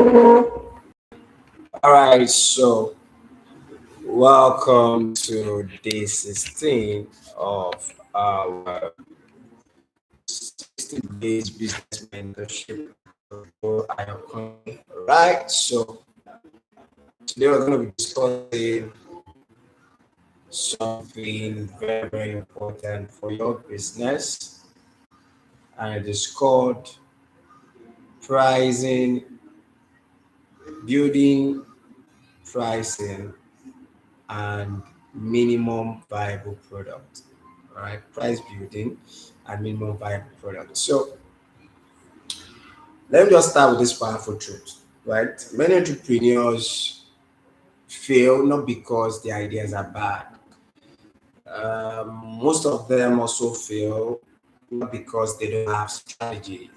All right, so welcome to day 16 of our 60 Days Business Mentorship. Ojo Ayokunle. All right, so today we're going to be discussing something very, very important for your business, and it is called pricing, building pricing, and minimum viable product. All right, price building and minimum viable product. So let me just start with this powerful truth, right? Many entrepreneurs fail not because their ideas are bad. Most of them also fail not because they don't have strategy,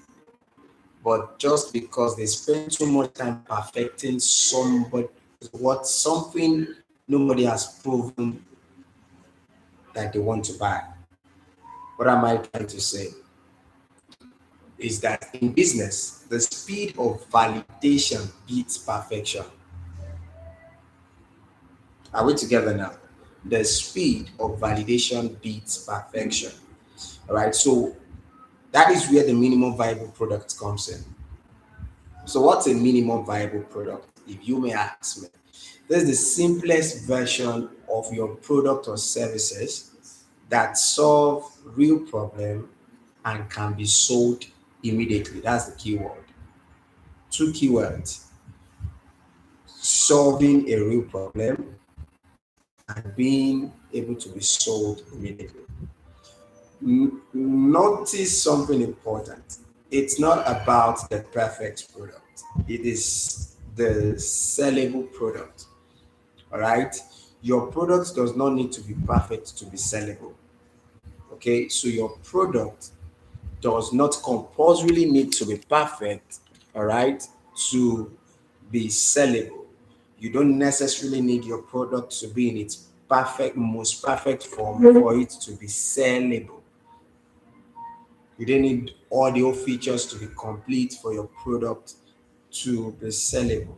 but just because they spend too much time perfecting something nobody has proven that they want to buy. What am I trying to say? Is that in business, the speed of validation beats perfection. Are we together now? The speed of validation beats perfection. All right. So that is where the minimum viable product comes in. So, what's a minimum viable product? If you may ask me, this is the simplest version of your product or services that solve real problem and can be sold immediately. That's the keyword. Two keywords: solving a real problem and being able to be sold immediately. Notice something important. It's not about the perfect product, it is the sellable product. All right. Your product does not need to be perfect to be sellable. Okay. So your product does not compulsorily need to be perfect, all right, to be sellable. You don't necessarily need your product to be in its most perfect form for it to be sellable. You don't need audio features to be complete for your product to be sellable.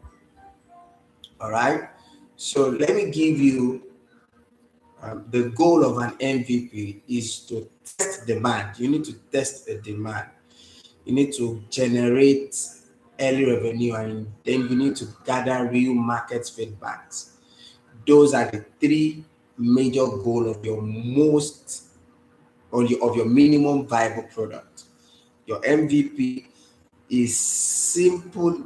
All right. So let me give you the goal of an MVP is to test demand. You need to test the demand. You need to generate early revenue, and then you need to gather real market feedbacks. Those are the three major goals of your of your minimum viable product. Your MVP is simply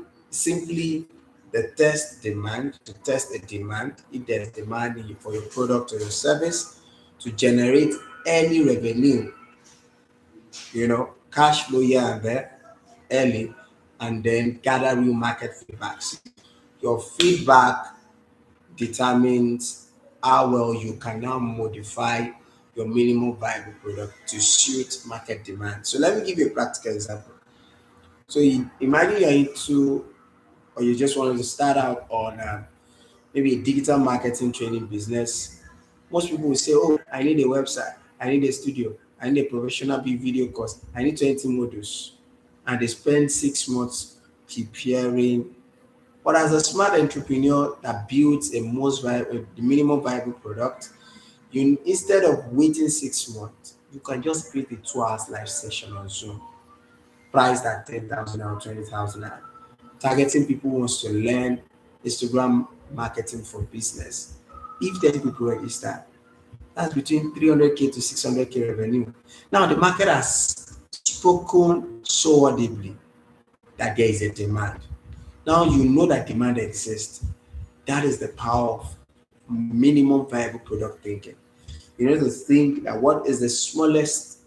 the test the demand, if there's demand for your product or your service, to generate early revenue, cash flow here and there early, and then gather real market feedbacks. Your feedback determines how well you can now modify your minimum viable product to suit market demand. So let me give you a practical example. So imagine you're into, or you just wanted to start out on maybe a digital marketing training business. Most people will say, "Oh, I need a website, I need a studio, I need a professional video course, I need 20 modules," and they spend 6 months preparing. But as a smart entrepreneur that builds the minimum viable product, you instead of waiting 6 months, you can just create a 2 hours live session on Zoom, priced at 10,000 or 20,000, targeting people who wants to learn Instagram marketing for business. If 30 people register, that's between 300K to 600K revenue. Now the market has spoken so audibly that there is a demand. Now you know that demand exists. That is the power of minimum viable product thinking. You need to think that what is the smallest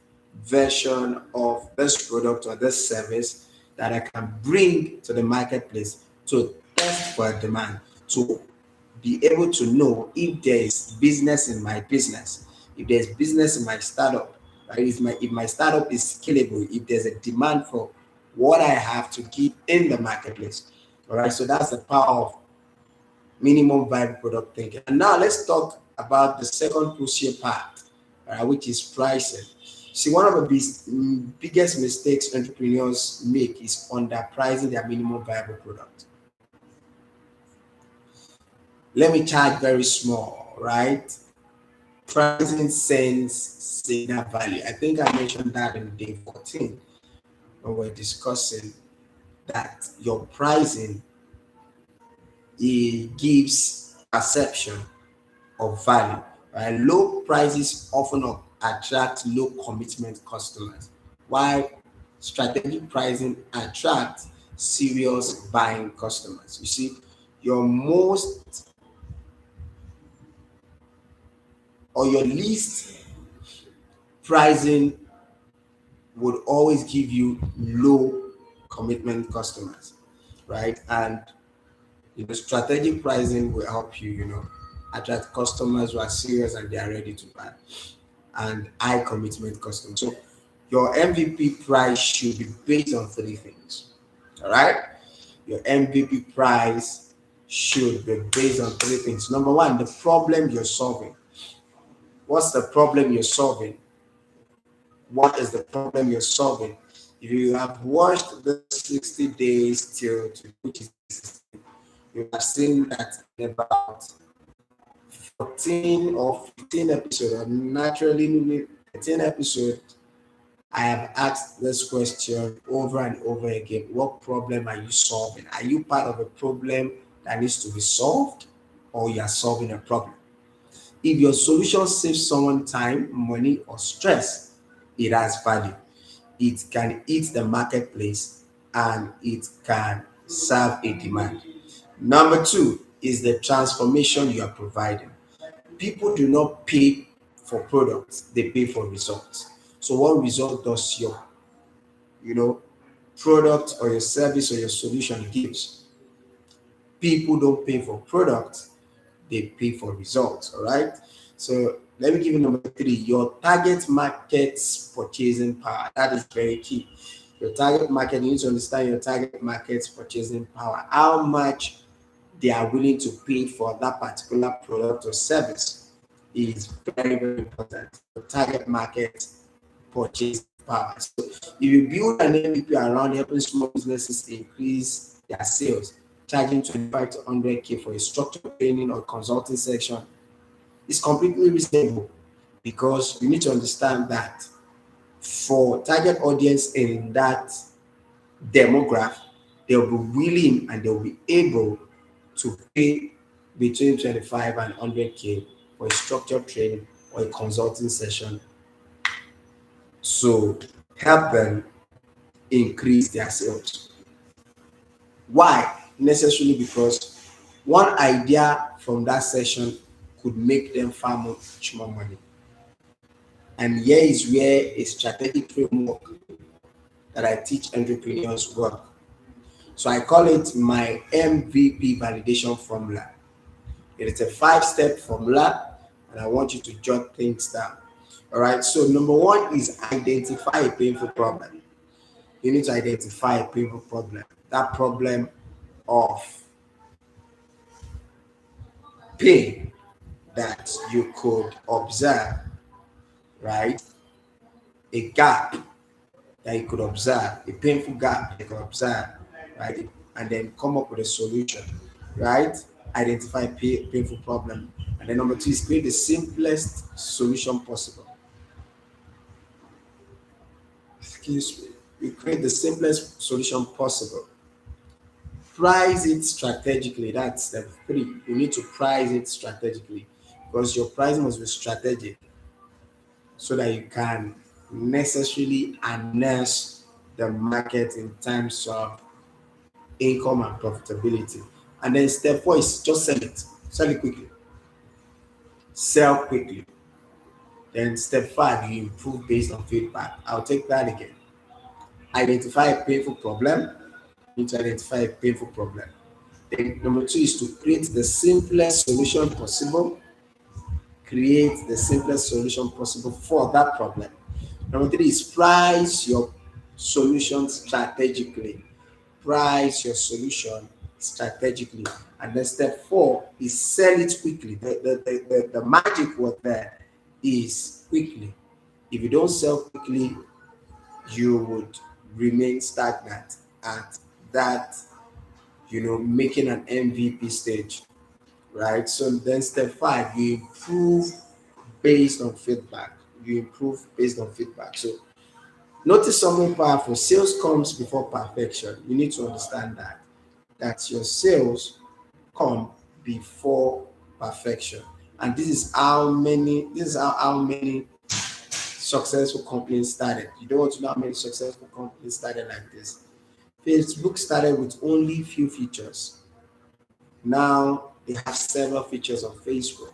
version of this product or this service that I can bring to the marketplace to test for demand, to be able to know if there is business in my business, if there's business in my startup, right? If my startup is scalable, if there's a demand for what I have to give in the marketplace. All right. So that's the power of minimum viable product thinking. And now let's talk about the second crucial part, which is pricing. See, one of the biggest mistakes entrepreneurs make is underpricing their minimum viable product. let me charge very small, right? Pricing sends signal value. I think I mentioned that in day 14 when we're discussing that your pricing, it gives perception of value. Right? Low prices often attract low commitment customers, while strategic pricing attracts serious buying customers. You see, your most or your least pricing would always give you low commitment customers, right? And strategic pricing will help you, attract customers who are serious and they are ready to buy, and high commitment customers. So your MVP price should be based on three things. All right. Your MVP price should be based on three things. Number one, the problem you're solving. What's the problem you're solving? What is the problem you're solving? If you have watched the 60 days till to which is you have seen that in about 14 or 15 episodes, or naturally 13 episodes, I have asked this question over and over again. What problem are you solving? Are you part of a problem that needs to be solved, or you are solving a problem? If your solution saves someone time, money, or stress, it has value. It can hit the marketplace and it can serve a demand. Number two is the transformation you are providing. People do not pay for products, they pay for results. So what result does your you know product or your service or your solution gives? People don't pay for products, they pay for results. All right. So let me give you number three, your target market's purchasing power. That is very key. Your target market, you need to understand your target market's purchasing power. How much they are willing to pay for that particular product or service is very, very important. The target market purchase power. So if you build an MVP around helping small businesses increase their sales, charging 25 to 100K for a structured training or consulting section, is completely reasonable, because you need to understand that for target audience in that demographic, they'll be willing and they'll be able to pay between 25 and 100K for a structured training or a consulting session, so help them increase their sales. Why? Necessarily because one idea from that session could make them far much more money. And here is where a strategic framework that I teach entrepreneurs work. So I call it my MVP validation formula. It is a 5-step formula, and I want you to jot things down. All right. So number one is identify a painful problem. You need to identify a painful problem. That problem of pain that you could observe, right? A gap that you could observe, a painful gap you could observe, right? And then come up with a solution, right? Identify painful problem. And then number two is create the simplest solution possible. Excuse me. You create the simplest solution possible. Price it strategically. That's step three. You need to price it strategically, because your price must be strategic so that you can necessarily harness the market in terms of income and profitability. And then step four is just sell it quickly, sell quickly. Then step five, you improve based on feedback. I'll take that again. Identify a painful problem. You need to identify a painful problem. Then number two is to create the simplest solution possible. Create the simplest solution possible for that problem. Number three is price your solution strategically. Price your solution strategically. And then step four is sell it quickly. The magic word there is quickly. If you don't sell quickly, you would remain stagnant at that, making an MVP stage, right? So then step 5, you improve based on feedback. You improve based on feedback. So notice something powerful. Sales comes before perfection. You need to understand that your sales come before perfection. And this is how many successful companies started. You don't want to know how many successful companies started like this. Facebook started with only few features. Now they have several features on Facebook.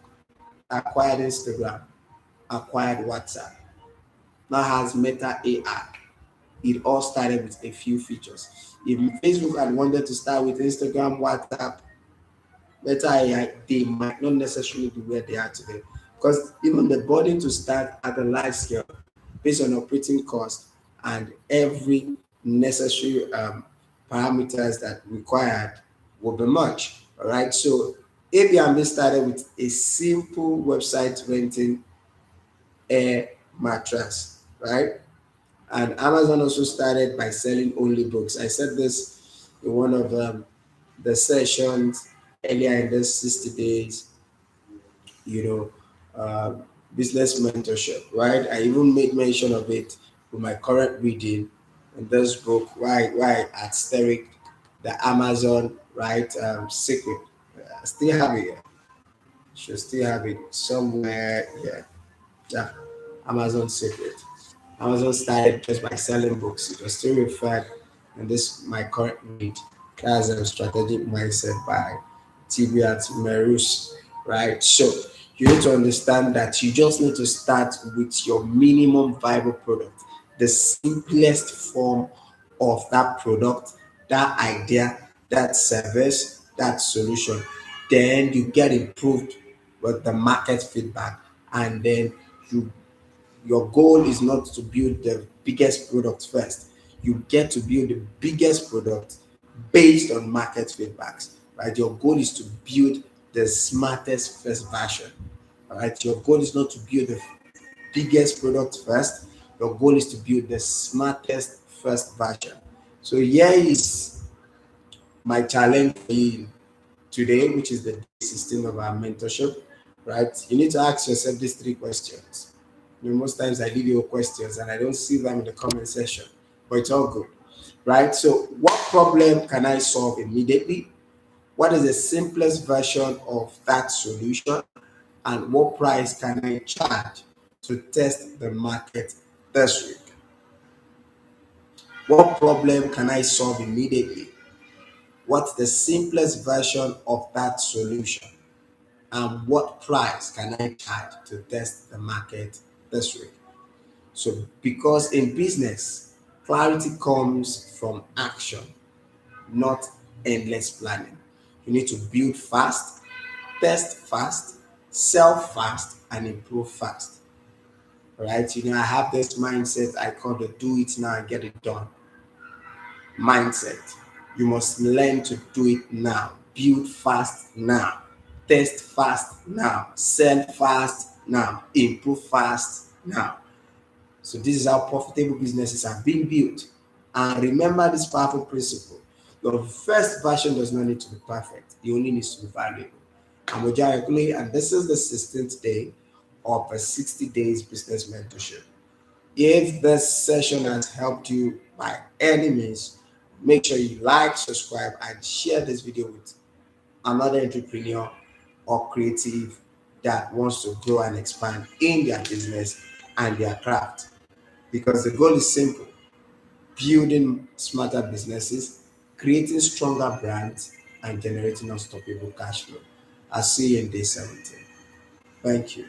Acquired Instagram, acquired WhatsApp, now has Meta AI. It all started with a few features. If Facebook had wanted to start with Instagram, WhatsApp, Meta AI, they might not necessarily be where they are today. Because even the burden to start at a large scale, based on operating cost and every necessary parameters that required, will be much. All right. So Airbnb started with a simple website renting air mattress, right? And Amazon also started by selling only books. I said this in one of the sessions earlier in this 60 days, you know, business mentorship, right? I even made mention of it with my current reading in this book, why at Steric, the Amazon, right, secret. I still have it here. Should still have it somewhere here. Yeah, Amazon secret. Amazon started just by selling books. It was still referred in this my current read. That's a strategic mindset by Tibiat Merus, right? So you need to understand that you just need to start with your minimum viable product, the simplest form of that product, that idea, that service, that solution. Then you get improved with the market feedback, and then you your goal is not to build the biggest product first. You get to build the biggest product based on market feedbacks, right? Your goal is to build the smartest first version, all right? Your goal is not to build the biggest product first. Your goal is to build the smartest first version. So here is my challenge for you today, which is the day 16 of our mentorship, right? You need to ask yourself these 3 questions. Most times I leave you questions and I don't see them in the comment section, but it's all good, right? So, what problem can I solve immediately? What is the simplest version of that solution? And what price can I charge to test the market this week? What problem can I solve immediately? What's the simplest version of that solution? And what price can I charge to test the market this week? So, because in business, clarity comes from action, not endless planning. You need to build fast, test fast, sell fast, and improve fast. Right? I have this mindset I call the do it now and get it done mindset. You must learn to do it now. Build fast now. Test fast now. Sell fast now. Improve fast now. So this is how profitable businesses are being built. And remember this powerful principle. Your first version does not need to be perfect. It only needs to be valuable. I'm Ojo Ayokunle, and this is the 16th day of a 60 days business mentorship. If this session has helped you by any means, make sure you like, subscribe, and share this video with another entrepreneur or creative that wants to grow and expand in their business and their craft. Because the goal is simple: building smarter businesses, creating stronger brands, and generating unstoppable cash flow. I'll see you in day 17. Thank you.